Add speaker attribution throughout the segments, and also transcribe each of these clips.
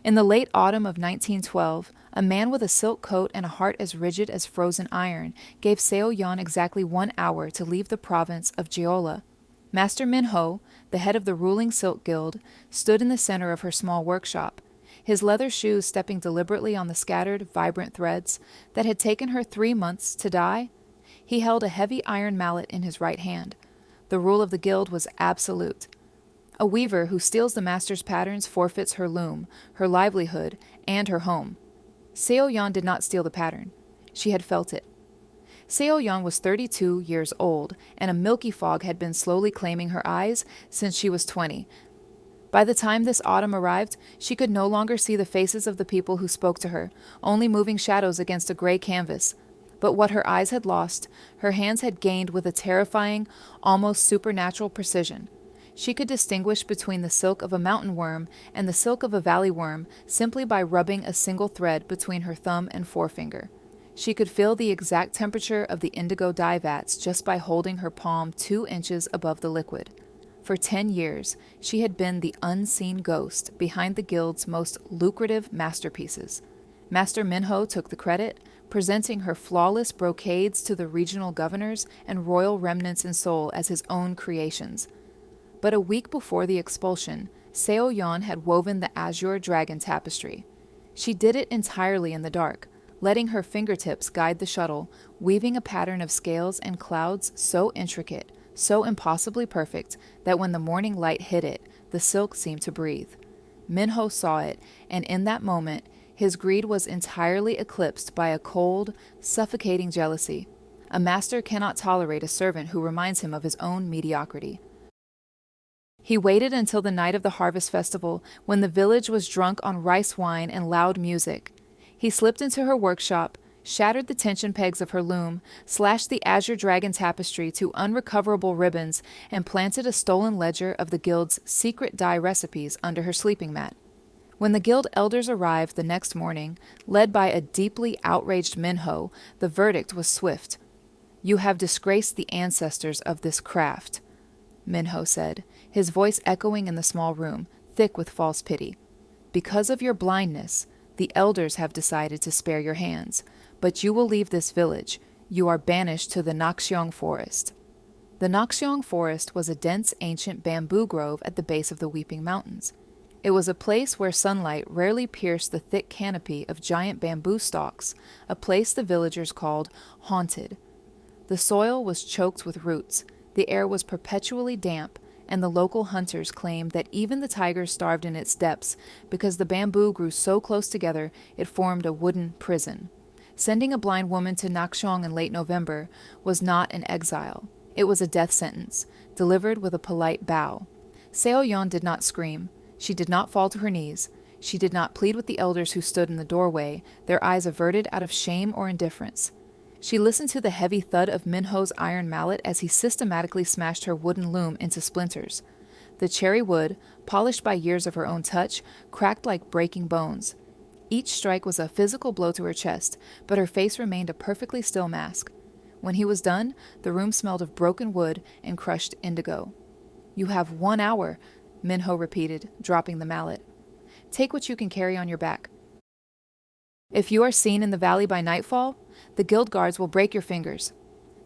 Speaker 1: In the late autumn of 1912, a man with a silk coat and a heart as rigid as frozen iron gave Seo Yon exactly 1 hour to leave the province of Jeolla. Master Minho, the head of the ruling silk guild, stood in the center of her small workshop, his leather shoes stepping deliberately on the scattered, vibrant threads that had taken her 3 months to dye. He held a heavy iron mallet in his right hand. The rule of the guild was absolute. A weaver who steals the master's patterns forfeits her loom, her livelihood, and her home. Seo Yan did not steal the pattern. She had felt it. Seo Yan was 32 years old, and a milky fog had been slowly claiming her eyes since she was 20. By the time this autumn arrived, she could no longer see the faces of the people who spoke to her, only moving shadows against a gray canvas. But what her eyes had lost, her hands had gained with a terrifying, almost supernatural precision. She could distinguish between the silk of a mountain worm and the silk of a valley worm simply by rubbing a single thread between her thumb and forefinger. She could feel the exact temperature of the indigo dye vats just by holding her palm 2 inches above the liquid. For 10 years, she had been the unseen ghost behind the guild's most lucrative masterpieces. Master Minho took the credit, presenting her flawless brocades to the regional governors and royal remnants in Seoul as his own creations. But a week before the expulsion, Seo Yan had woven the azure dragon tapestry. She did it entirely in the dark, letting her fingertips guide the shuttle, weaving a pattern of scales and clouds so intricate, so impossibly perfect, that when the morning light hit it, the silk seemed to breathe. Minho saw it, and in that moment, his greed was entirely eclipsed by a cold, suffocating jealousy. A master cannot tolerate a servant who reminds him of his own mediocrity. He waited until the night of the harvest festival, when the village was drunk on rice wine and loud music. He slipped into her workshop, shattered the tension pegs of her loom, slashed the azure dragon tapestry to unrecoverable ribbons, and planted a stolen ledger of the guild's secret dye recipes under her sleeping mat. When the guild elders arrived the next morning, led by a deeply outraged Minho, the verdict was swift. "You have disgraced the ancestors of this craft," Minho said, his voice echoing in the small room, thick with false pity. "Because of your blindness, the elders have decided to spare your hands, but you will leave this village. You are banished to the Nakxiong Forest." The Nakxiong Forest was a dense ancient bamboo grove at the base of the Weeping Mountains. It was a place where sunlight rarely pierced the thick canopy of giant bamboo stalks, a place the villagers called haunted. The soil was choked with roots, the air was perpetually damp, and the local hunters claimed that even the tigers starved in its depths because the bamboo grew so close together it formed a wooden prison. Sending a blind woman to Nakxiong in late November was not an exile. It was a death sentence, delivered with a polite bow. Seo Yon did not scream. She did not fall to her knees. She did not plead with the elders who stood in the doorway, their eyes averted out of shame or indifference. She listened to the heavy thud of Minho's iron mallet as he systematically smashed her wooden loom into splinters. The cherry wood, polished by years of her own touch, cracked like breaking bones. Each strike was a physical blow to her chest, but her face remained a perfectly still mask. When he was done, the room smelled of broken wood and crushed indigo. "You have 1 hour," Minho repeated, dropping the mallet. "Take what you can carry on your back. If you are seen in the valley by nightfall, the guild guards will break your fingers."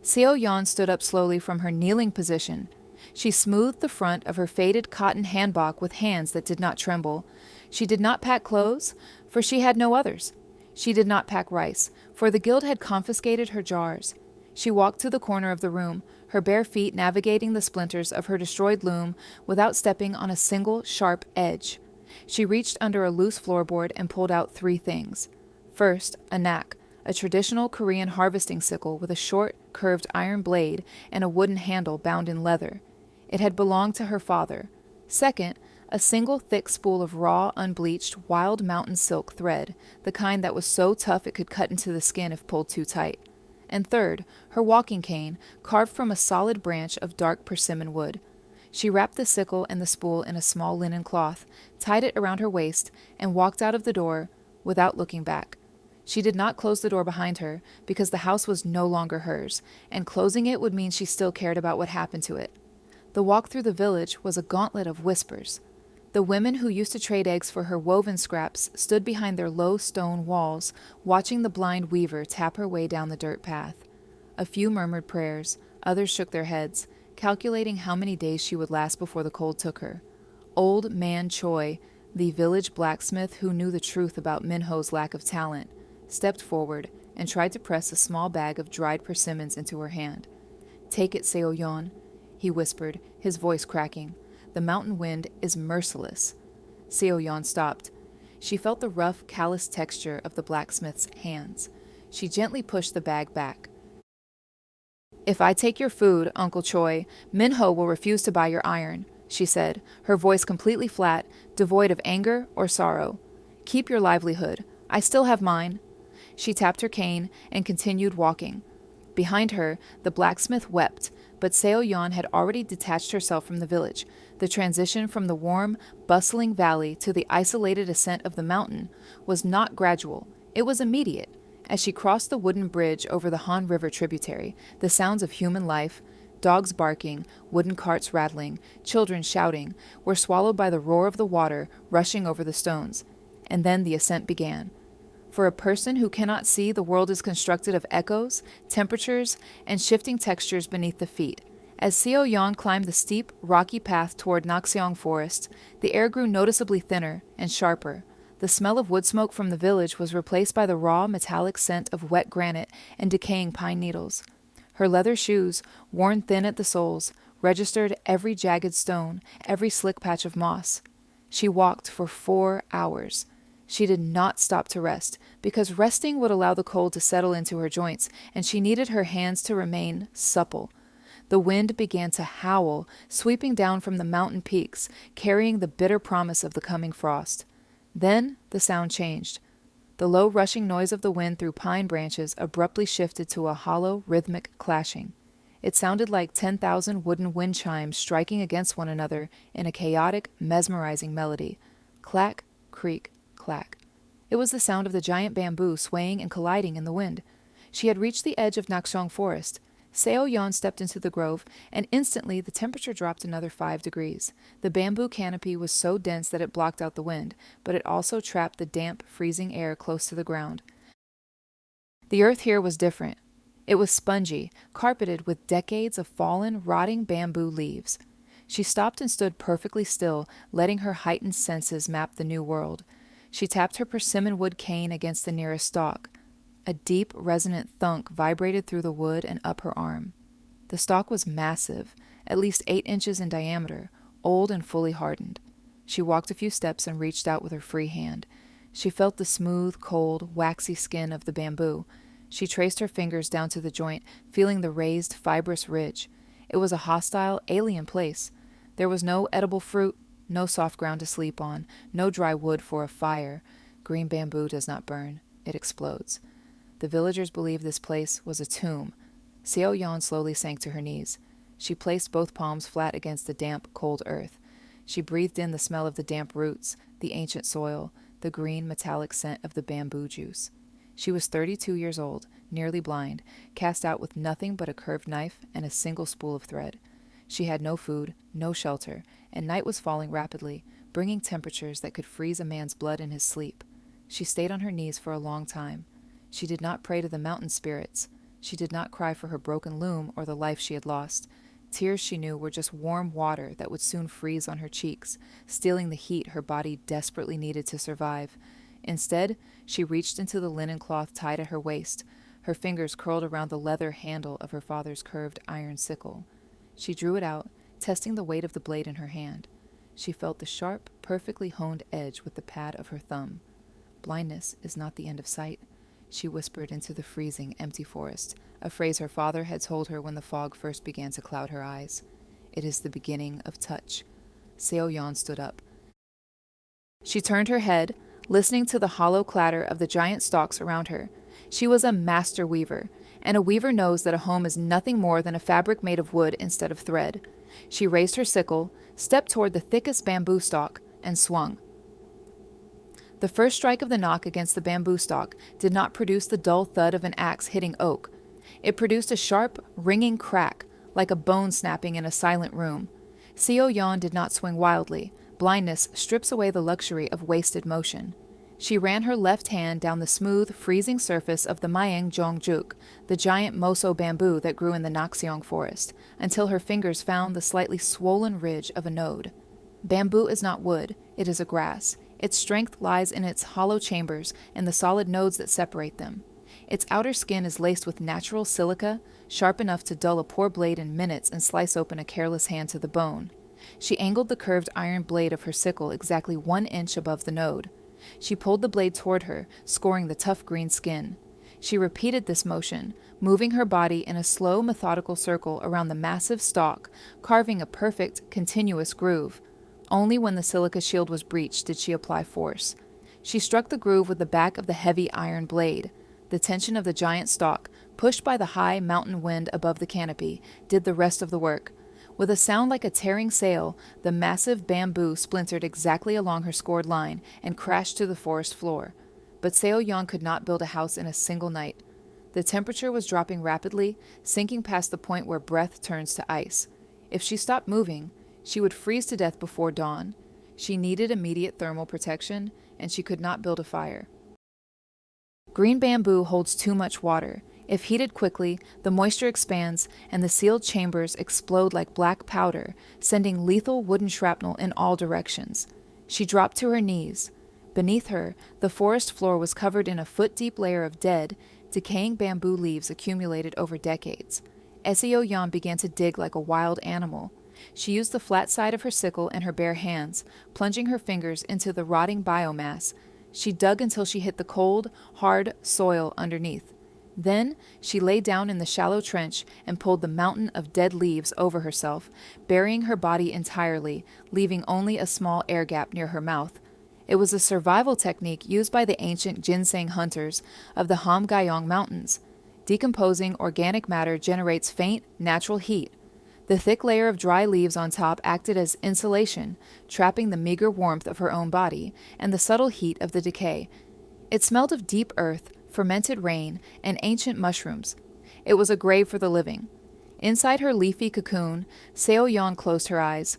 Speaker 1: Seo Yan stood up slowly from her kneeling position. She smoothed the front of her faded cotton hanbok with hands that did not tremble. She did not pack clothes, for she had no others. She did not pack rice, for the guild had confiscated her jars. She walked to the corner of the room, her bare feet navigating the splinters of her destroyed loom without stepping on a single sharp edge. She reached under a loose floorboard and pulled out 3 things. First, a knack, a traditional Korean harvesting sickle with a short, curved iron blade and a wooden handle bound in leather. It had belonged to her father. Second, a single thick spool of raw, unbleached, wild mountain silk thread, the kind that was so tough it could cut into the skin if pulled too tight. And third, her walking cane, carved from a solid branch of dark persimmon wood. She wrapped the sickle and the spool in a small linen cloth, tied it around her waist, and walked out of the door without looking back. She did not close the door behind her, because the house was no longer hers, and closing it would mean she still cared about what happened to it. The walk through the village was a gauntlet of whispers. The women who used to trade eggs for her woven scraps stood behind their low stone walls, watching the blind weaver tap her way down the dirt path. A few murmured prayers, others shook their heads, calculating how many days she would last before the cold took her. Old Man Choi, the village blacksmith who knew the truth about Minho's lack of talent, stepped forward and tried to press a small bag of dried persimmons into her hand. "Take it, Seo-yeon," he whispered, his voice cracking. "The mountain wind is merciless." Seo-yeon stopped. She felt the rough, callous texture of the blacksmith's hands. She gently pushed the bag back. "If I take your food, Uncle Choi, Minho will refuse to buy your iron," she said, her voice completely flat, devoid of anger or sorrow. "Keep your livelihood. I still have mine." She tapped her cane and continued walking. Behind her, the blacksmith wept, but Seo-yeon had already detached herself from the village. The transition from the warm, bustling valley to the isolated ascent of the mountain was not gradual, it was immediate. As she crossed the wooden bridge over the Han River tributary, the sounds of human life, dogs barking, wooden carts rattling, children shouting, were swallowed by the roar of the water rushing over the stones. And then the ascent began. For a person who cannot see, the world is constructed of echoes, temperatures, and shifting textures beneath the feet. As Seo-yeon climbed the steep, rocky path toward Nakseong Forest, the air grew noticeably thinner and sharper. The smell of wood smoke from the village was replaced by the raw, metallic scent of wet granite and decaying pine needles. Her leather shoes, worn thin at the soles, registered every jagged stone, every slick patch of moss. She walked for 4 hours. She did not stop to rest, because resting would allow the cold to settle into her joints, and she needed her hands to remain supple. The wind began to howl, sweeping down from the mountain peaks, carrying the bitter promise of the coming frost. Then the sound changed. The low rushing noise of the wind through pine branches abruptly shifted to a hollow, rhythmic clashing. It sounded like 10,000 wooden wind chimes striking against one another in a chaotic, mesmerizing melody. Clack, creak, clack. It was the sound of the giant bamboo swaying and colliding in the wind. She had reached the edge of Nakseong Forest. Seo-yeon stepped into the grove, and instantly the temperature dropped another 5 degrees. The bamboo canopy was so dense that it blocked out the wind, but it also trapped the damp, freezing air close to the ground. The earth here was different. It was spongy, carpeted with decades of fallen, rotting bamboo leaves. She stopped and stood perfectly still, letting her heightened senses map the new world. She tapped her persimmon wood cane against the nearest stalk. A deep, resonant thunk vibrated through the wood and up her arm. The stalk was massive, at least 8 inches in diameter, old and fully hardened. She walked a few steps and reached out with her free hand. She felt the smooth, cold, waxy skin of the bamboo. She traced her fingers down to the joint, feeling the raised, fibrous ridge. It was a hostile, alien place. There was no edible fruit, no soft ground to sleep on, no dry wood for a fire. Green bamboo does not burn. It explodes. The villagers believed this place was a tomb. Seo-yeon slowly sank to her knees. She placed both palms flat against the damp, cold earth. She breathed in the smell of the damp roots, the ancient soil, the green, metallic scent of the bamboo juice. She was 32 years old, nearly blind, cast out with nothing but a curved knife and a single spool of thread. She had no food, no shelter, and night was falling rapidly, bringing temperatures that could freeze a man's blood in his sleep. She stayed on her knees for a long time. She did not pray to the mountain spirits. She did not cry for her broken loom or the life she had lost. Tears, she knew, were just warm water that would soon freeze on her cheeks, stealing the heat her body desperately needed to survive. Instead, she reached into the linen cloth tied at her waist, her fingers curled around the leather handle of her father's curved iron sickle. She drew it out, testing the weight of the blade in her hand. She felt the sharp, perfectly honed edge with the pad of her thumb. "Blindness is not the end of sight," she whispered into the freezing, empty forest, a phrase her father had told her when the fog first began to cloud her eyes. "It is the beginning of touch." Seo-yeon stood up. She turned her head, listening to the hollow clatter of the giant stalks around her. She was a master weaver, and a weaver knows that a home is nothing more than a fabric made of wood instead of thread. She raised her sickle, stepped toward the thickest bamboo stalk, and swung. The first strike of the knock against the bamboo stalk did not produce the dull thud of an axe hitting oak. It produced a sharp, ringing crack, like a bone snapping in a silent room. Seo-yeon did not swing wildly, Blindness strips away the luxury of wasted motion. She ran her left hand down the smooth, freezing surface of the Mayang Zhongjuk, the giant moso bamboo that grew in the Naxiong forest, until her fingers found the slightly swollen ridge of a node. Bamboo is not wood, it is a grass. Its strength lies in its hollow chambers and the solid nodes that separate them. Its outer skin is laced with natural silica, sharp enough to dull a poor blade in minutes and slice open a careless hand to the bone. She angled the curved iron blade of her sickle exactly 1 inch above the node. She pulled the blade toward her, scoring the tough green skin. She repeated this motion, moving her body in a slow, methodical circle around the massive stalk, carving a perfect, continuous groove. Only when the silica shield was breached did she apply force. She struck the groove with the back of the heavy iron blade. The tension of the giant stalk, pushed by the high mountain wind above the canopy, did the rest of the work. With a sound like a tearing sail, the massive bamboo splintered exactly along her scored line and crashed to the forest floor. But Seo Yon could not build a house in a single night. The temperature was dropping rapidly, sinking past the point where breath turns to ice. If she stopped moving, she would freeze to death before dawn. She needed immediate thermal protection, and she could not build a fire. Green bamboo holds too much water. If heated quickly, the moisture expands and the sealed chambers explode like black powder, sending lethal wooden shrapnel in all directions. She dropped to her knees. Beneath her, the forest floor was covered in a foot-deep layer of dead, decaying bamboo leaves accumulated over decades. Seo Yan began to dig like a wild animal. She used the flat side of her sickle and her bare hands, plunging her fingers into the rotting biomass. She dug until she hit the cold, hard soil underneath. Then she lay down in the shallow trench and pulled the mountain of dead leaves over herself, burying her body entirely, leaving only a small air gap near her mouth. It was a survival technique used by the ancient ginseng hunters of the Hamgyong Mountains. Decomposing organic matter generates faint, natural heat. The thick layer of dry leaves on top acted as insulation, trapping the meager warmth of her own body and the subtle heat of the decay. It smelled of deep earth, fermented rain, and ancient mushrooms. It was a grave for the living. Inside her leafy cocoon, Seo Yan closed her eyes,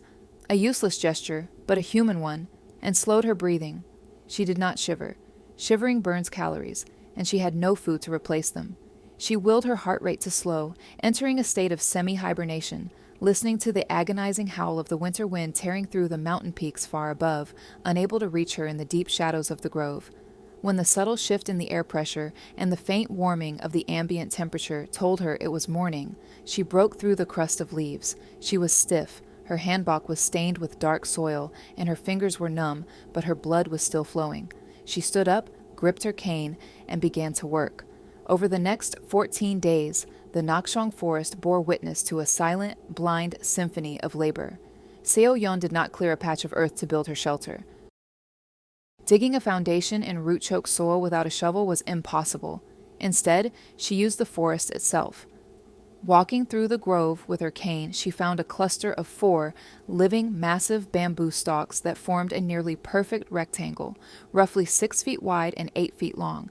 Speaker 1: a useless gesture, but a human one, and slowed her breathing. She did not shiver. Shivering burns calories, and she had no food to replace them. She willed her heart rate to slow, entering a state of semi-hibernation, listening to the agonizing howl of the winter wind tearing through the mountain peaks far above, unable to reach her in the deep shadows of the grove. When the subtle shift in the air pressure and the faint warming of the ambient temperature told her it was morning, she broke through the crust of leaves. She was stiff. Her handbag was stained with dark soil, and her fingers were numb, but her blood was still flowing. She stood up, gripped her cane, and began to work. Over the next 14 days, the Nakshong forest bore witness to a silent, blind symphony of labor. Seo Yon did not clear a patch of earth to build her shelter. Digging a foundation in root-choked soil without a shovel was impossible. Instead, she used the forest itself. Walking through the grove with her cane, she found a cluster of 4 living, massive bamboo stalks that formed a nearly perfect rectangle, roughly 6 feet wide and 8 feet long.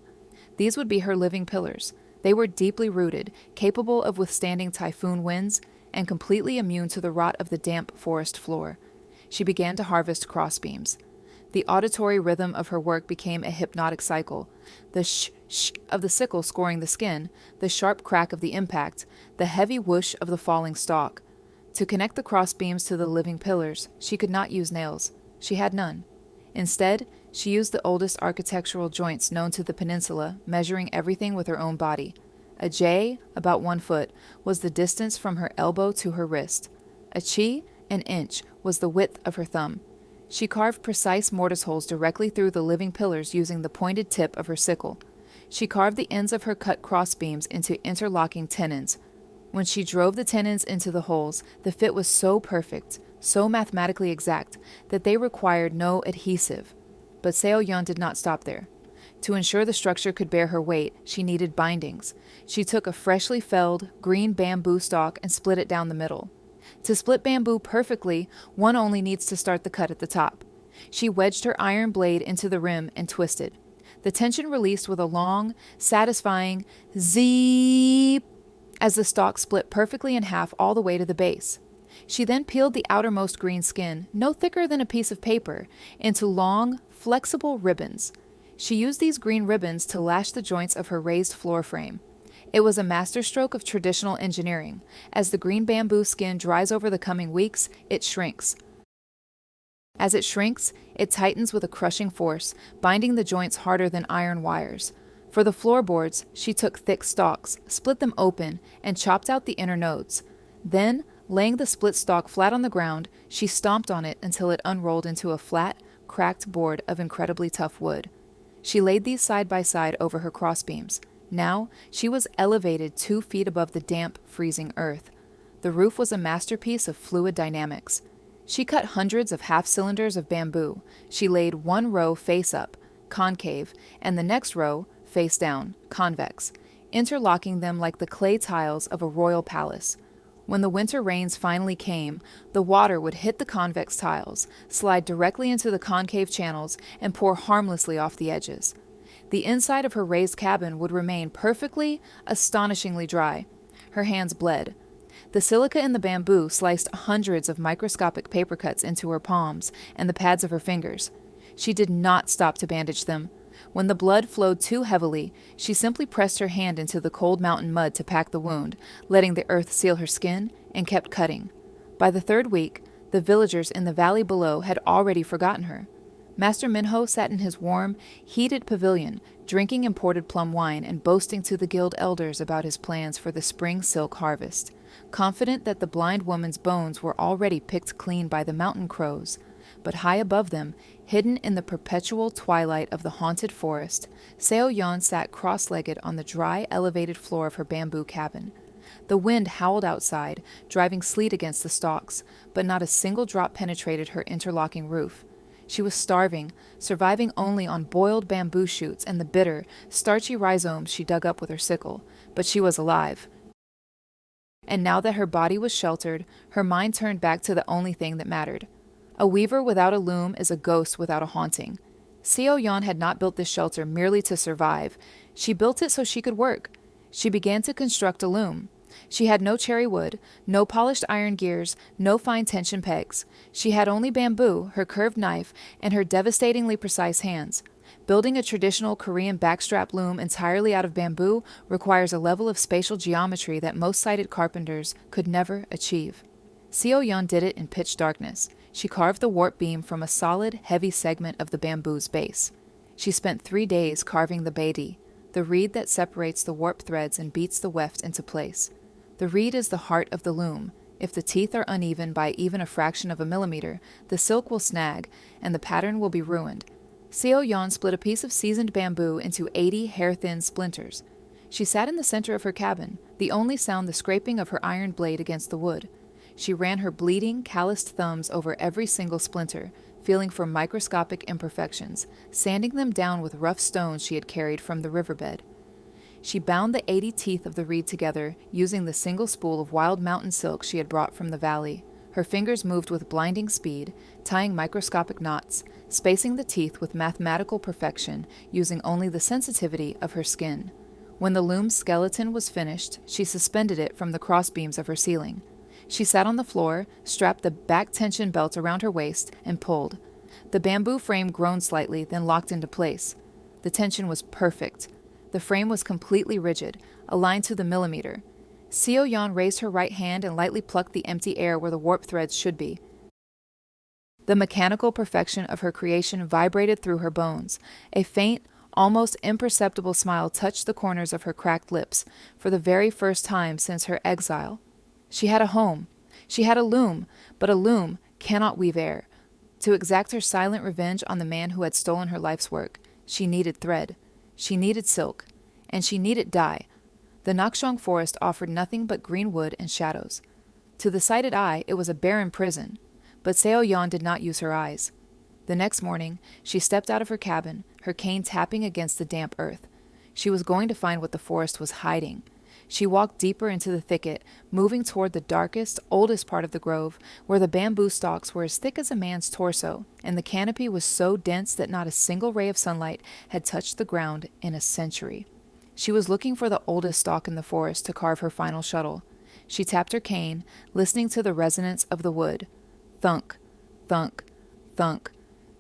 Speaker 1: These would be her living pillars. They were deeply rooted, capable of withstanding typhoon winds, and completely immune to the rot of the damp forest floor. She began to harvest crossbeams. The auditory rhythm of her work became a hypnotic cycle. The sh-sh of the sickle scoring the skin, the sharp crack of the impact, the heavy whoosh of the falling stalk. To connect the crossbeams to the living pillars, she could not use nails. She had none. Instead, she used the oldest architectural joints known to the peninsula, measuring everything with her own body. A J, about 1 foot, was the distance from her elbow to her wrist. A chi, an inch, was the width of her thumb. She carved precise mortise holes directly through the living pillars using the pointed tip of her sickle. She carved the ends of her cut crossbeams into interlocking tenons. When she drove the tenons into the holes, the fit was so perfect, so mathematically exact, that they required no adhesive. But Seo Yan did not stop there. To ensure the structure could bear her weight, she needed bindings. She took a freshly felled, green bamboo stalk and split it down the middle. To split bamboo perfectly, one only needs to start the cut at the top. She wedged her iron blade into the rim and twisted. The tension released with a long, satisfying zeep as the stalk split perfectly in half all the way to the base. She then peeled the outermost green skin, no thicker than a piece of paper, into long, flexible ribbons. She used these green ribbons to lash the joints of her raised floor frame. It was a masterstroke of traditional engineering. As the green bamboo skin dries over the coming weeks, it shrinks. As it shrinks, it tightens with a crushing force, binding the joints harder than iron wires. For the floorboards, she took thick stalks, split them open, and chopped out the inner nodes. Then, laying the split stalk flat on the ground, she stomped on it until it unrolled into a flat, cracked board of incredibly tough wood. She laid these side by side over her crossbeams. Now, she was elevated 2 feet above the damp, freezing earth. The roof was a masterpiece of fluid dynamics. She cut hundreds of half-cylinders of bamboo. She laid one row face up, concave, and the next row, face down, convex, interlocking them like the clay tiles of a royal palace. When the winter rains finally came, the water would hit the convex tiles, slide directly into the concave channels, and pour harmlessly off the edges. The inside of her raised cabin would remain perfectly, astonishingly dry. Her hands bled. The silica in the bamboo sliced hundreds of microscopic paper cuts into her palms and the pads of her fingers. She did not stop to bandage them. When the blood flowed too heavily, she simply pressed her hand into the cold mountain mud to pack the wound, letting the earth seal her skin, and kept cutting. By the 3rd week, the villagers in the valley below had already forgotten her. Master Minho sat in his warm, heated pavilion, drinking imported plum wine and boasting to the guild elders about his plans for the spring silk harvest, confident that the blind woman's bones were already picked clean by the mountain crows. But high above them, hidden in the perpetual twilight of the haunted forest, Seo Yon sat cross-legged on the dry, elevated floor of her bamboo cabin. The wind howled outside, driving sleet against the stalks, but not a single drop penetrated her interlocking roof. She was starving, surviving only on boiled bamboo shoots and the bitter, starchy rhizomes she dug up with her sickle, but she was alive. And now that her body was sheltered, her mind turned back to the only thing that mattered. A weaver without a loom is a ghost without a haunting. Seo Yon had not built this shelter merely to survive. She built it so she could work. She began to construct a loom. She had no cherry wood, no polished iron gears, no fine tension pegs. She had only bamboo, her curved knife, and her devastatingly precise hands. Building a traditional Korean backstrap loom entirely out of bamboo requires a level of spatial geometry that most sighted carpenters could never achieve. Seo Yon did it in pitch darkness. She carved the warp beam from a solid, heavy segment of the bamboo's base. She spent 3 days carving the beidi, the reed that separates the warp threads and beats the weft into place. The reed is the heart of the loom. If the teeth are uneven by even a fraction of a millimeter, the silk will snag, and the pattern will be ruined. Seo Yon split a piece of seasoned bamboo into 80 hair-thin splinters. She sat in the center of her cabin, the only sound the scraping of her iron blade against the wood. She ran her bleeding, calloused thumbs over every single splinter, feeling for microscopic imperfections, sanding them down with rough stones she had carried from the riverbed. She bound the 80 teeth of the reed together, using the single spool of wild mountain silk she had brought from the valley. Her fingers moved with blinding speed, tying microscopic knots, spacing the teeth with mathematical perfection, using only the sensitivity of her skin. When the loom's skeleton was finished, she suspended it from the crossbeams of her ceiling. She sat on the floor, strapped the back tension belt around her waist, and pulled. The bamboo frame groaned slightly, then locked into place. The tension was perfect. The frame was completely rigid, aligned to the millimeter. Seo Yon raised her right hand and lightly plucked the empty air where the warp threads should be. The mechanical perfection of her creation vibrated through her bones. A faint, almost imperceptible smile touched the corners of her cracked lips, for the very first time since her exile. She had a home. She had a loom, but a loom cannot weave air. To exact her silent revenge on the man who had stolen her life's work, she needed thread. She needed silk. And she needed dye. The Nakshong forest offered nothing but green wood and shadows. To the sighted eye, it was a barren prison. But Seo Yon did not use her eyes. The next morning, she stepped out of her cabin, her cane tapping against the damp earth. She was going to find what the forest was hiding. She walked deeper into the thicket, moving toward the darkest, oldest part of the grove, where the bamboo stalks were as thick as a man's torso, and the canopy was so dense that not a single ray of sunlight had touched the ground in a century. She was looking for the oldest stalk in the forest to carve her final shuttle. She tapped her cane, listening to the resonance of the wood. Thunk, thunk, thunk.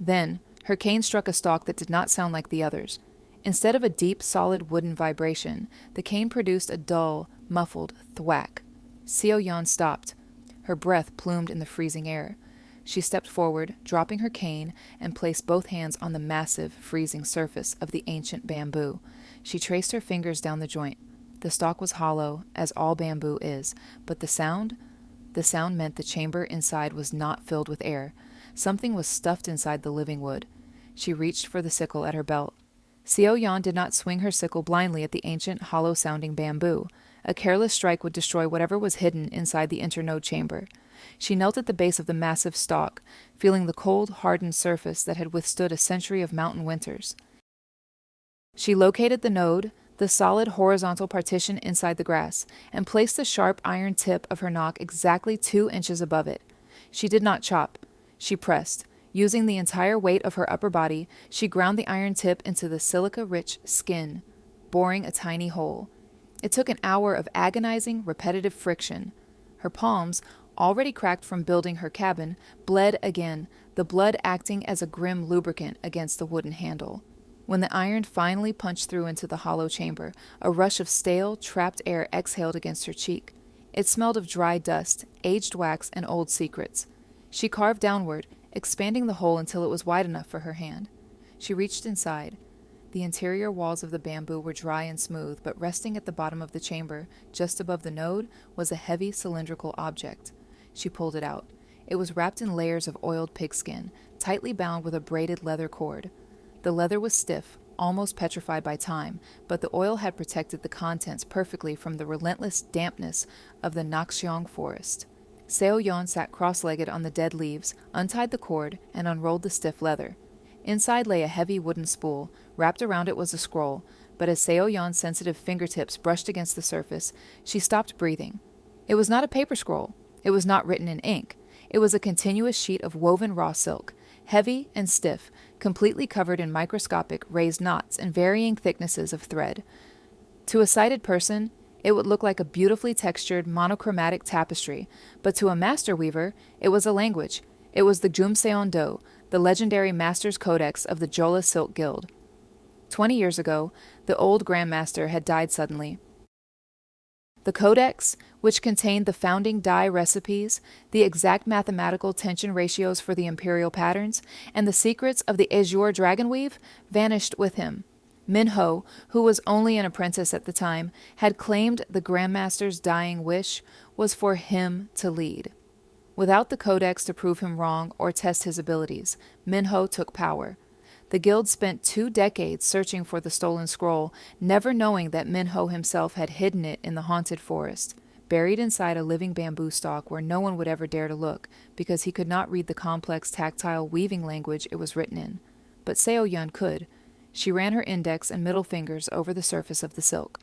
Speaker 1: Then, her cane struck a stalk that did not sound like the others. Instead of a deep, solid wooden vibration, the cane produced a dull, muffled thwack. Seo Yan stopped. Her breath plumed in the freezing air. She stepped forward, dropping her cane, and placed both hands on the massive, freezing surface of the ancient bamboo. She traced her fingers down the joint. The stalk was hollow, as all bamboo is, but the sound meant the chamber inside was not filled with air. Something was stuffed inside the living wood. She reached for the sickle at her belt. Seo Yan did not swing her sickle blindly at the ancient, hollow-sounding bamboo. A careless strike would destroy whatever was hidden inside the internode chamber. She knelt at the base of the massive stalk, feeling the cold, hardened surface that had withstood a century of mountain winters. She located the node, the solid horizontal partition inside the grass, and placed the sharp iron tip of her knock exactly 2 inches above it. She did not chop. She pressed. Using the entire weight of her upper body, she ground the iron tip into the silica-rich skin, boring a tiny hole. It took an hour of agonizing, repetitive friction. Her palms, already cracked from building her cabin, bled again, the blood acting as a grim lubricant against the wooden handle. When the iron finally punched through into the hollow chamber, a rush of stale, trapped air exhaled against her cheek. It smelled of dry dust, aged wax, and old secrets. She carved downward, expanding the hole until it was wide enough for her hand. She reached inside. The interior walls of the bamboo were dry and smooth, but resting at the bottom of the chamber, just above the node, was a heavy cylindrical object. She pulled it out. It was wrapped in layers of oiled pigskin, tightly bound with a braided leather cord. The leather was stiff, almost petrified by time, but the oil had protected the contents perfectly from the relentless dampness of the Naxiong forest. Seo Yan sat cross-legged on the dead leaves, untied the cord, and unrolled the stiff leather. Inside lay a heavy wooden spool. Wrapped around it was a scroll, but as Seo Yan's sensitive fingertips brushed against the surface, she stopped breathing. It was not a paper scroll. It was not written in ink. It was a continuous sheet of woven raw silk, heavy and stiff, completely covered in microscopic raised knots and varying thicknesses of thread. To a sighted person, it would look like a beautifully textured, monochromatic tapestry, but to a master weaver, it was a language. It was the Jumseon-do, the legendary master's codex of the Jola Silk Guild. 20 years ago, the old grandmaster had died suddenly. The codex, which contained the founding dye recipes, the exact mathematical tension ratios for the imperial patterns, and the secrets of the azure dragon weave, vanished with him. Minho, who was only an apprentice at the time, had claimed the Grandmaster's dying wish was for him to lead. Without the codex to prove him wrong or test his abilities, Minho took power. The guild spent 2 decades searching for the stolen scroll, never knowing that Minho himself had hidden it in the haunted forest, buried inside a living bamboo stalk where no one would ever dare to look, because he could not read the complex tactile weaving language it was written in. But Seo Yan could. She ran her index and middle fingers over the surface of the silk.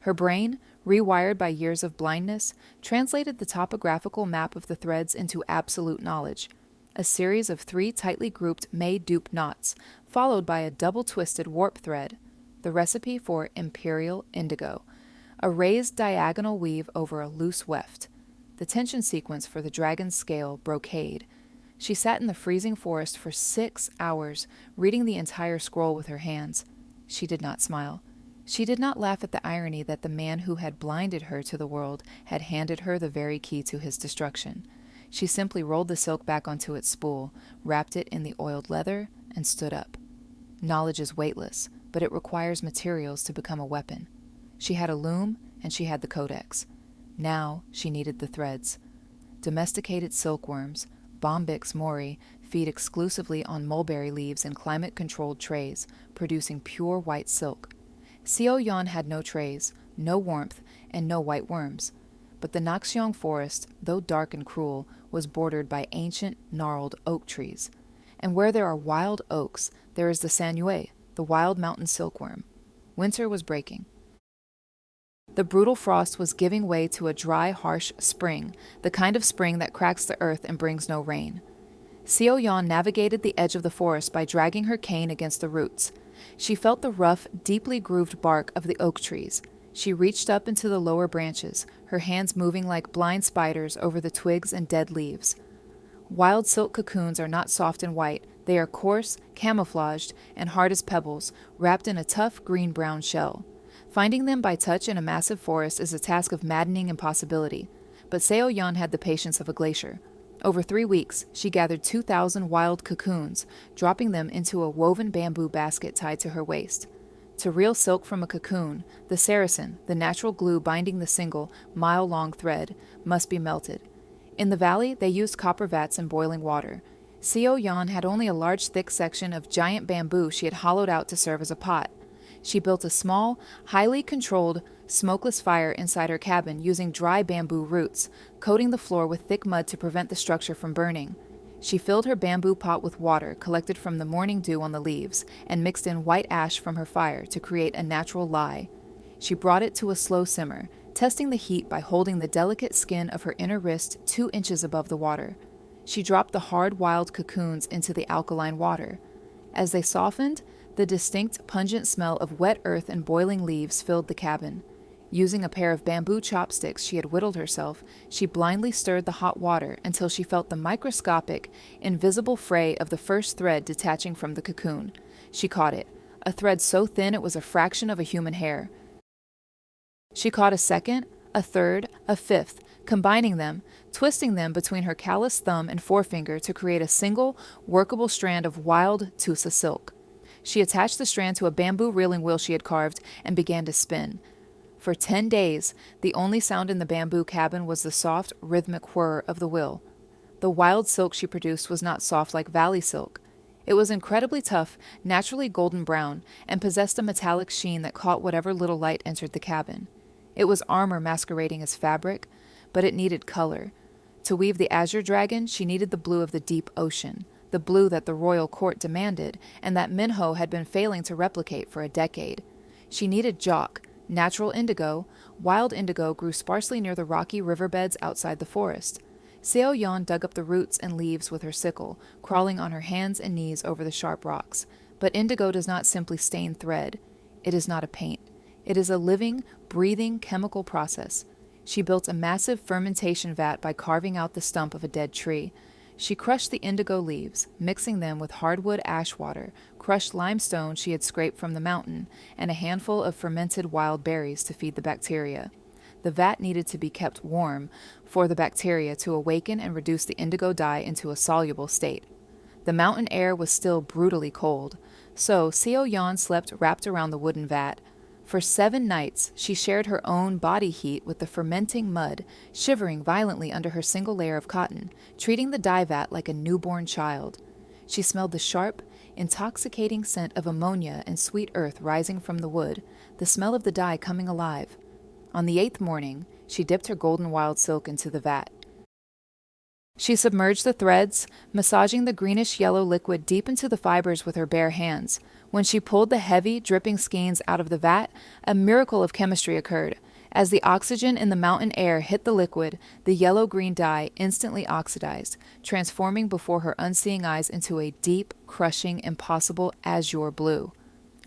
Speaker 1: Her brain, rewired by years of blindness, translated the topographical map of the threads into absolute knowledge. A series of 3 tightly grouped May-dupe knots, followed by a double-twisted warp thread, the recipe for imperial indigo, a raised diagonal weave over a loose weft, the tension sequence for the dragon's scale brocade. She sat in the freezing forest for 6 hours, reading the entire scroll with her hands. She did not smile. She did not laugh at the irony that the man who had blinded her to the world had handed her the very key to his destruction. She simply rolled the silk back onto its spool, wrapped it in the oiled leather, and stood up. Knowledge is weightless, but it requires materials to become a weapon. She had a loom, and she had the codex. Now she needed the threads. Domesticated silkworms, Bombyx mori, feed exclusively on mulberry leaves in climate-controlled trays, producing pure white silk. Seo Yan had no trays, no warmth, and no white worms. But the Naxiong forest, though dark and cruel, was bordered by ancient, gnarled oak trees. And where there are wild oaks, there is the sanyue, the wild mountain silkworm. Winter was breaking. The brutal frost was giving way to a dry, harsh spring, the kind of spring that cracks the earth and brings no rain. Seo Yan navigated the edge of the forest by dragging her cane against the roots. She felt the rough, deeply grooved bark of the oak trees. She reached up into the lower branches, her hands moving like blind spiders over the twigs and dead leaves. Wild silk cocoons are not soft and white. They are coarse, camouflaged, and hard as pebbles, wrapped in a tough green-brown shell. Finding them by touch in a massive forest is a task of maddening impossibility, but Seo Yan had the patience of a glacier. Over 3 weeks, she gathered 2,000 wild cocoons, dropping them into a woven bamboo basket tied to her waist. To reel silk from a cocoon, the saracen, the natural glue binding the single, mile-long thread, must be melted. In the valley, they used copper vats and boiling water. Seo Yan had only a large thick section of giant bamboo she had hollowed out to serve as a pot. She built a small, highly controlled, smokeless fire inside her cabin using dry bamboo roots, coating the floor with thick mud to prevent the structure from burning. She filled her bamboo pot with water collected from the morning dew on the leaves and mixed in white ash from her fire to create a natural lye. She brought it to a slow simmer, testing the heat by holding the delicate skin of her inner wrist 2 inches above the water. She dropped the hard wild cocoons into the alkaline water. As they softened, the distinct pungent smell of wet earth and boiling leaves filled the cabin. Using a pair of bamboo chopsticks she had whittled herself, she blindly stirred the hot water until she felt the microscopic, invisible fray of the first thread detaching from the cocoon. She caught it, a thread so thin it was a fraction of a human hair. She caught a second, a third, a fifth, combining them, twisting them between her calloused thumb and forefinger to create a single, workable strand of wild Tusa silk. She attached the strand to a bamboo reeling wheel she had carved and began to spin. For 10 days, the only sound in the bamboo cabin was the soft, rhythmic whir of the wheel. The wild silk she produced was not soft like valley silk. It was incredibly tough, naturally golden brown, and possessed a metallic sheen that caught whatever little light entered the cabin. It was armor masquerading as fabric, but it needed color. To weave the azure dragon, she needed the blue of the deep ocean, the blue that the royal court demanded, and that Minho had been failing to replicate for a decade. She needed jock, natural indigo. Wild indigo grew sparsely near the rocky riverbeds outside the forest. Seo Yan dug up the roots and leaves with her sickle, crawling on her hands and knees over the sharp rocks. But indigo does not simply stain thread. It is not a paint. It is a living, breathing chemical process. She built a massive fermentation vat by carving out the stump of a dead tree. She crushed the indigo leaves, mixing them with hardwood ash water, crushed limestone she had scraped from the mountain, and a handful of fermented wild berries to feed the bacteria. The vat needed to be kept warm for the bacteria to awaken and reduce the indigo dye into a soluble state. The mountain air was still brutally cold, so Seo Yan slept wrapped around the wooden vat. For 7 nights, she shared her own body heat with the fermenting mud, shivering violently under her single layer of cotton, treating the dye vat like a newborn child. She smelled the sharp, intoxicating scent of ammonia and sweet earth rising from the wood, the smell of the dye coming alive. On the 8th morning, she dipped her golden wild silk into the vat. She submerged the threads, massaging the greenish-yellow liquid deep into the fibers with her bare hands. When she pulled the heavy, dripping skeins out of the vat, a miracle of chemistry occurred. As the oxygen in the mountain air hit the liquid, the yellow-green dye instantly oxidized, transforming before her unseeing eyes into a deep, crushing, impossible azure blue.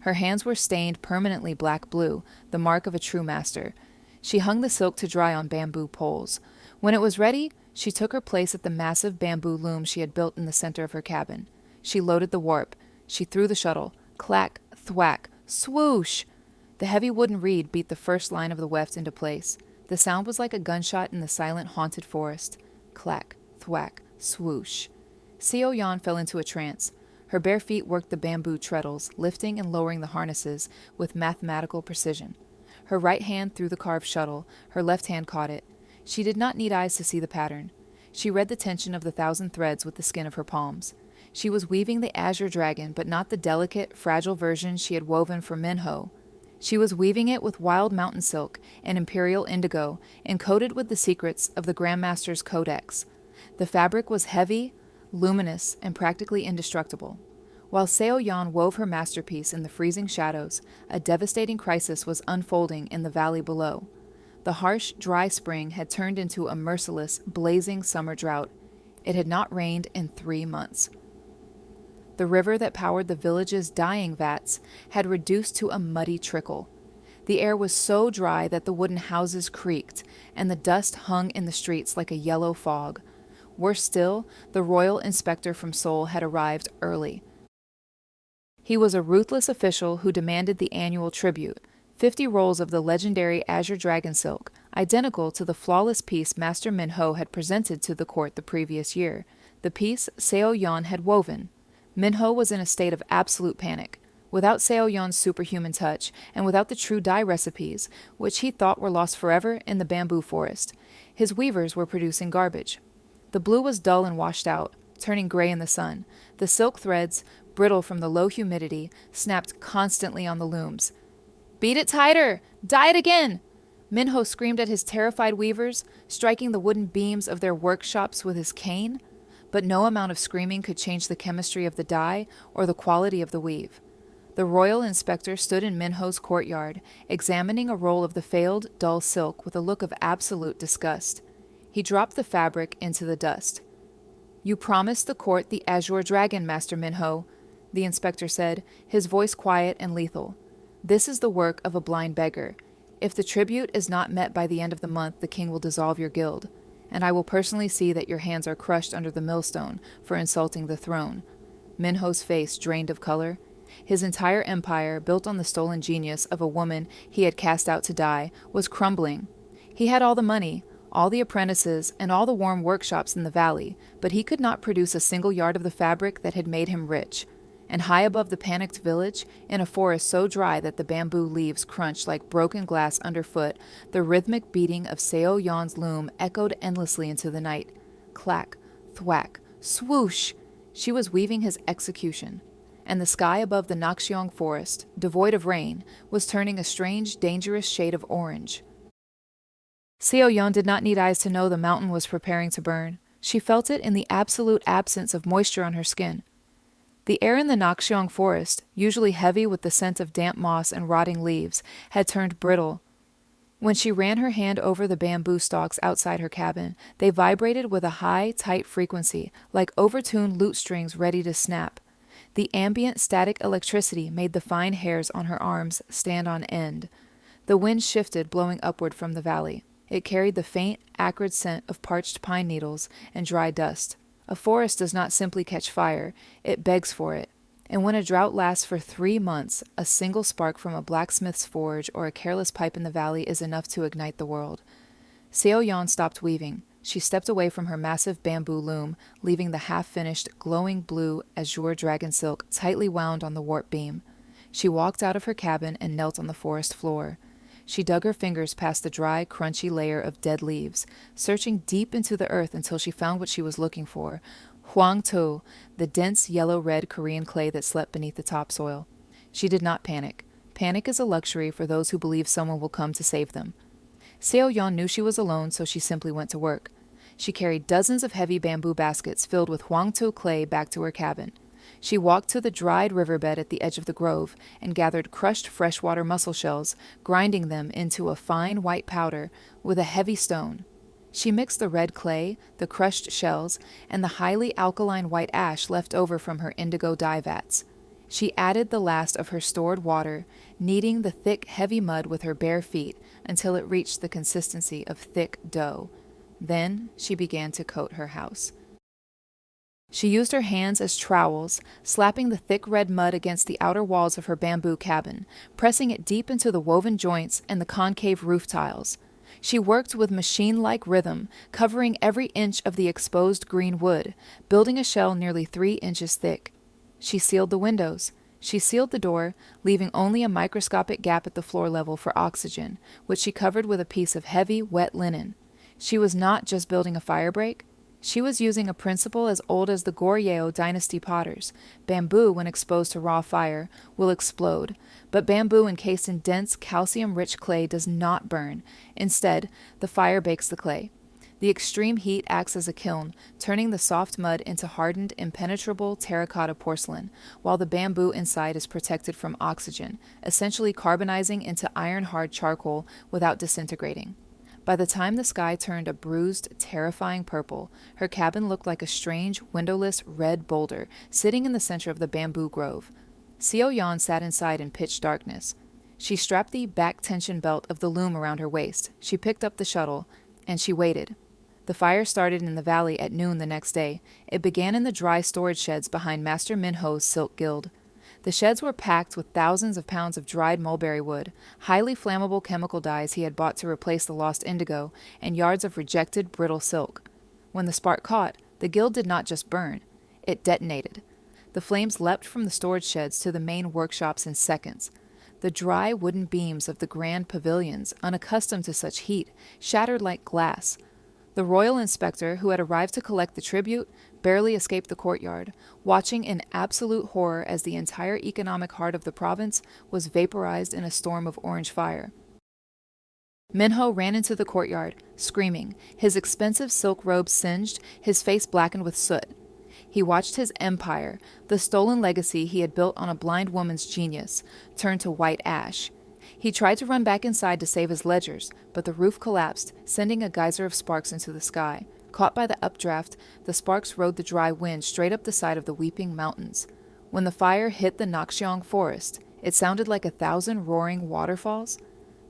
Speaker 1: Her hands were stained permanently black blue, the mark of a true master. She hung the silk to dry on bamboo poles. When it was ready, she took her place at the massive bamboo loom she had built in the center of her cabin. She loaded the warp. She threw the shuttle. Clack, thwack, swoosh! The heavy wooden reed beat the first line of the weft into place. The sound was like a gunshot in the silent, haunted forest. Clack, thwack, swoosh. Seo Yan fell into a trance. Her bare feet worked the bamboo treadles, lifting and lowering the harnesses with mathematical precision. Her right hand threw the carved shuttle. Her left hand caught it. She did not need eyes to see the pattern. She read the tension of the 1,000 threads with the skin of her palms. She was weaving the azure dragon, but not the delicate, fragile version she had woven for Minho. She was weaving it with wild mountain silk and imperial indigo, encoded with the secrets of the Grandmaster's Codex. The fabric was heavy, luminous, and practically indestructible. While Seo Yan wove her masterpiece in the freezing shadows, a devastating crisis was unfolding in the valley below. The harsh, dry spring had turned into a merciless, blazing summer drought. It had not rained in 3 months. The river that powered the village's dyeing vats had reduced to a muddy trickle. The air was so dry that the wooden houses creaked, and the dust hung in the streets like a yellow fog. Worse still, the royal inspector from Seoul had arrived early. He was a ruthless official who demanded the annual tribute, 50 rolls of the legendary azure dragon silk, identical to the flawless piece Master Minho had presented to the court the previous year, the piece Seo Yan had woven. Minho was in a state of absolute panic. Without Seo Yan's superhuman touch, and without the true dye recipes, which he thought were lost forever in the bamboo forest, his weavers were producing garbage. The blue was dull and washed out, turning gray in the sun. The silk threads, brittle from the low humidity, snapped constantly on the looms. "Beat it tighter! Dye it again!" Minho screamed at his terrified weavers, striking the wooden beams of their workshops with his cane. But no amount of screaming could change the chemistry of the dye or the quality of the weave. The royal inspector stood in Minho's courtyard, examining a roll of the failed, dull silk with a look of absolute disgust. He dropped the fabric into the dust. "You promised the court the azure dragon, Master Minho," the inspector said, his voice quiet and lethal. "This is the work of a blind beggar. If the tribute is not met by the end of the month, the king will dissolve your guild, and I will personally see that your hands are crushed under the millstone for insulting the throne." Minho's face drained of color. His entire empire, built on the stolen genius of a woman he had cast out to die, was crumbling. He had all the money, all the apprentices, and all the warm workshops in the valley, but he could not produce a single yard of the fabric that had made him rich. And high above the panicked village, in a forest so dry that the bamboo leaves crunched like broken glass underfoot, the rhythmic beating of Seo Yan's loom echoed endlessly into the night. Clack, thwack, swoosh! She was weaving his execution. And the sky above the Nakxiong forest, devoid of rain, was turning a strange, dangerous shade of orange. Seo Yan did not need eyes to know the mountain was preparing to burn. She felt it in the absolute absence of moisture on her skin. The air in the Nakxiong forest, usually heavy with the scent of damp moss and rotting leaves, had turned brittle. When she ran her hand over the bamboo stalks outside her cabin, they vibrated with a high, tight frequency, like overtuned lute strings ready to snap. The ambient static electricity made the fine hairs on her arms stand on end. The wind shifted, blowing upward from the valley. It carried the faint, acrid scent of parched pine needles and dry dust. A forest does not simply catch fire, it begs for it. And when a drought lasts for 3 months, a single spark from a blacksmith's forge or a careless pipe in the valley is enough to ignite the world. Seo Yan stopped weaving. She stepped away from her massive bamboo loom, leaving the half-finished, glowing blue azure dragon silk tightly wound on the warp beam. She walked out of her cabin and knelt on the forest floor. She dug her fingers past the dry, crunchy layer of dead leaves, searching deep into the earth until she found what she was looking for, huang to, the dense yellow-red Korean clay that slept beneath the topsoil. She did not panic. Panic is a luxury for those who believe someone will come to save them. Seo Yan knew she was alone, so she simply went to work. She carried dozens of heavy bamboo baskets filled with huangto clay back to her cabin. She walked to the dried riverbed at the edge of the grove and gathered crushed freshwater mussel shells, grinding them into a fine white powder with a heavy stone. She mixed the red clay, the crushed shells, and the highly alkaline white ash left over from her indigo dye vats. She added the last of her stored water, kneading the thick, heavy mud with her bare feet until it reached the consistency of thick dough. Then she began to coat her house. She used her hands as trowels, slapping the thick red mud against the outer walls of her bamboo cabin, pressing it deep into the woven joints and the concave roof tiles. She worked with machine-like rhythm, covering every inch of the exposed green wood, building a shell nearly 3 inches thick. She sealed the windows. She sealed the door, leaving only a microscopic gap at the floor level for oxygen, which she covered with a piece of heavy, wet linen. She was not just building a firebreak. She was using a principle as old as the Goryeo dynasty potters. Bamboo, when exposed to raw fire, will explode, but bamboo encased in dense, calcium-rich clay does not burn. Instead, the fire bakes the clay. The extreme heat acts as a kiln, turning the soft mud into hardened, impenetrable terracotta porcelain, while the bamboo inside is protected from oxygen, essentially carbonizing into iron-hard charcoal without disintegrating. By the time the sky turned a bruised, terrifying purple, her cabin looked like a strange, windowless red boulder sitting in the center of the bamboo grove. Seo Yan sat inside in pitch darkness. She strapped the back tension belt of the loom around her waist. She picked up the shuttle, and she waited. The fire started in the valley at noon the next day. It began in the dry storage sheds behind Master Minho's silk guild. The sheds were packed with thousands of pounds of dried mulberry wood, highly flammable chemical dyes he had bought to replace the lost indigo, and yards of rejected brittle silk. When the spark caught, the guild did not just burn. It detonated. The flames leapt from the storage sheds to the main workshops in seconds. The dry wooden beams of the grand pavilions, unaccustomed to such heat, shattered like glass. The royal inspector, who had arrived to collect the tribute, barely escaped the courtyard, watching in absolute horror as the entire economic heart of the province was vaporized in a storm of orange fire. Minho ran into the courtyard, screaming, his expensive silk robe singed, his face blackened with soot. He watched his empire, the stolen legacy he had built on a blind woman's genius, turn to white ash. He tried to run back inside to save his ledgers, but the roof collapsed, sending a geyser of sparks into the sky. Caught by the updraft, the sparks rode the dry wind straight up the side of the Weeping Mountains. When the fire hit the Nakxiong forest, it sounded like 1,000 roaring waterfalls.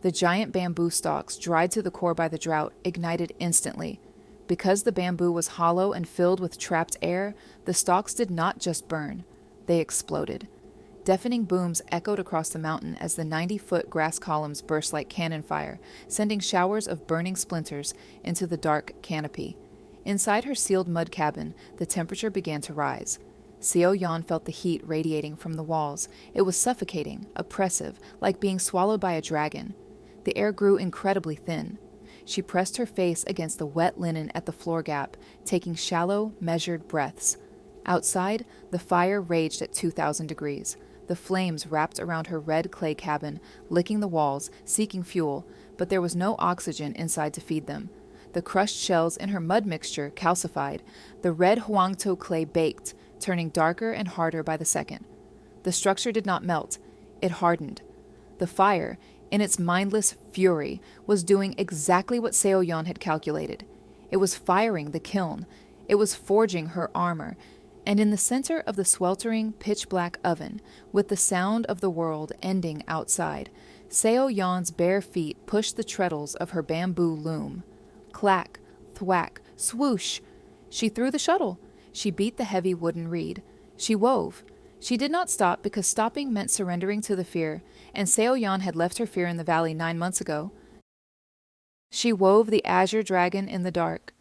Speaker 1: The giant bamboo stalks, dried to the core by the drought, ignited instantly. Because the bamboo was hollow and filled with trapped air, the stalks did not just burn. They exploded. Deafening booms echoed across the mountain as the 90-foot grass columns burst like cannon fire, sending showers of burning splinters into the dark canopy. Inside her sealed mud cabin, the temperature began to rise. Seo Yan felt the heat radiating from the walls. It was suffocating, oppressive, like being swallowed by a dragon. The air grew incredibly thin. She pressed her face against the wet linen at the floor gap, taking shallow, measured breaths. Outside, the fire raged at 2,000 degrees. The flames wrapped around her red clay cabin, licking the walls, seeking fuel, but there was no oxygen inside to feed them. The crushed shells in her mud mixture calcified. The red huangtou clay baked, turning darker and harder by the second. The structure did not melt. It hardened. The fire, in its mindless fury, was doing exactly what Seo Yan had calculated. It was firing the kiln. It was forging her armor. And in the center of the sweltering, pitch-black oven, with the sound of the world ending outside, Seo Yan's bare feet pushed the treadles of her bamboo loom. Clack, thwack, swoosh! She threw the shuttle. She beat the heavy wooden reed. She wove. She did not stop because stopping meant surrendering to the fear, and Seo Yan had left her fear in the valley 9 months ago. She wove the azure dragon in the dark,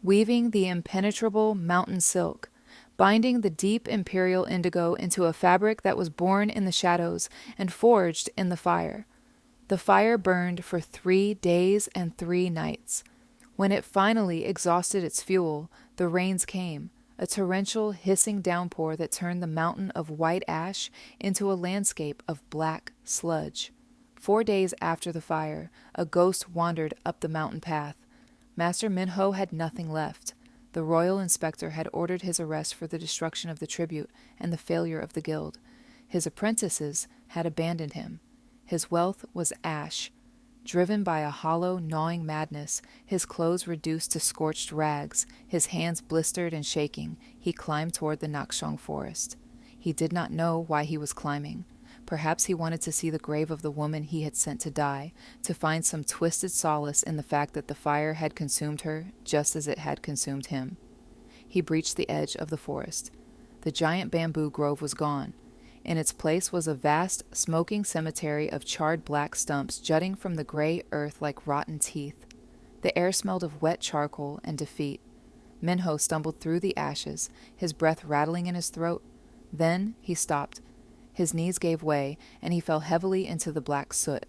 Speaker 1: weaving the impenetrable mountain silk, binding the deep imperial indigo into a fabric that was born in the shadows and forged in the fire. The fire burned for 3 days and 3 nights. When it finally exhausted its fuel, the rains came, a torrential, hissing downpour that turned the mountain of white ash into a landscape of black sludge. 4 days after the fire, a ghost wandered up the mountain path. Master Minho had nothing left. The royal inspector had ordered his arrest for the destruction of the tribute and the failure of the guild. His apprentices had abandoned him. His wealth was ash. Driven by a hollow, gnawing madness, his clothes reduced to scorched rags, his hands blistered and shaking, he climbed toward the Nakxiong forest. He did not know why he was climbing. Perhaps he wanted to see the grave of the woman he had sent to die, to find some twisted solace in the fact that the fire had consumed her just as it had consumed him. He breached the edge of the forest. The giant bamboo grove was gone. In its place was a vast, smoking cemetery of charred black stumps jutting from the gray earth like rotten teeth. The air smelled of wet charcoal and defeat. Minho stumbled through the ashes, his breath rattling in his throat. Then he stopped. His knees gave way, and he fell heavily into the black soot.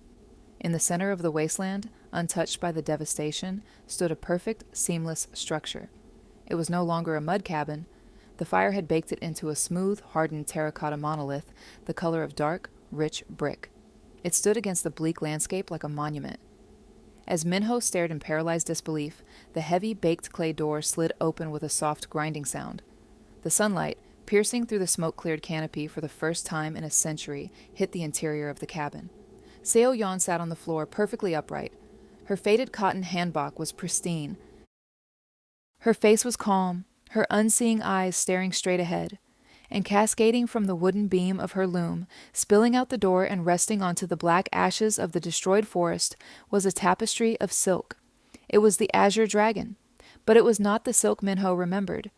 Speaker 1: In the center of the wasteland, untouched by the devastation, stood a perfect, seamless structure. It was no longer a mud cabin. The fire had baked it into a smooth, hardened terracotta monolith, the color of dark, rich brick. It stood against the bleak landscape like a monument. As Minho stared in paralyzed disbelief, the heavy baked clay door slid open with a soft grinding sound. The sunlight, piercing through the smoke-cleared canopy for the first time in a century, hit the interior of the cabin. Seo Yan sat on the floor, perfectly upright. Her faded cotton hanbok was pristine. Her face was calm, her unseeing eyes staring straight ahead. and cascading from the wooden beam of her loom, spilling out the door and resting onto the black ashes of the destroyed forest, was a tapestry of silk. It was the azure dragon, but it was not the silk Minho remembered.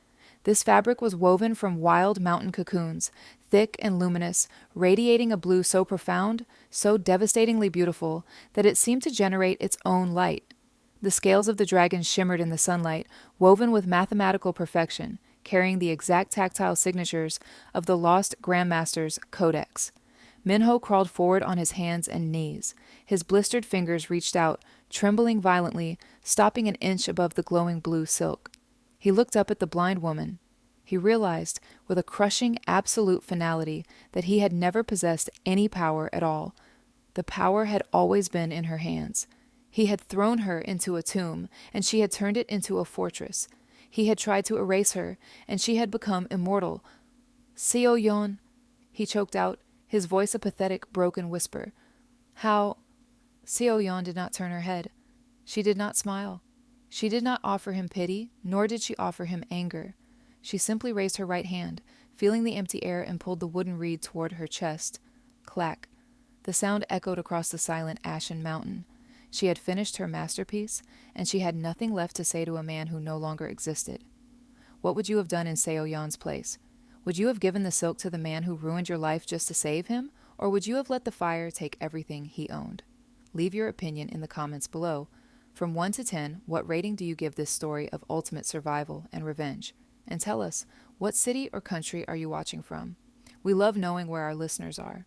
Speaker 1: This fabric was woven from wild mountain cocoons, thick and luminous, radiating a blue so profound, so devastatingly beautiful, that it seemed to generate its own light. The scales of the dragon shimmered in the sunlight, woven with mathematical perfection, carrying the exact tactile signatures of the lost Grandmaster's codex. Minho crawled forward on his hands and knees. His blistered fingers reached out, trembling violently, stopping an inch above the glowing blue silk. He looked up at the blind woman. He realized, with a crushing, absolute finality, that he had never possessed any power at all. The power had always been in her hands. He had thrown her into a tomb, and she had turned it into a fortress. He had tried to erase her, and she had become immortal. Seo Yon, he choked out, his voice a pathetic, broken whisper. How? Seo Yon did not turn her head. She did not smile. She did not offer him pity, nor did she offer him anger. She simply raised her right hand, feeling the empty air, and pulled the wooden reed toward her chest. Clack. The sound echoed across the silent ashen mountain. She had finished her masterpiece, and she had nothing left to say to a man who no longer existed. What would you have done in Seo Yan's place? Would you have given the silk to the man who ruined your life just to save him, or would you have let the fire take everything he owned? Leave your opinion in the comments below. From 1 to 10, what rating do you give this story of ultimate survival and revenge? And tell us, what city or country are you watching from? We love knowing where our listeners are.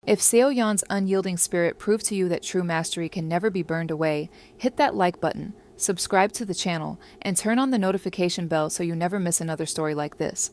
Speaker 1: If Seo Yan's unyielding spirit proved to you that true mastery can never be burned away, hit that like button, subscribe to the channel, and turn on the notification bell so you never miss another story like this.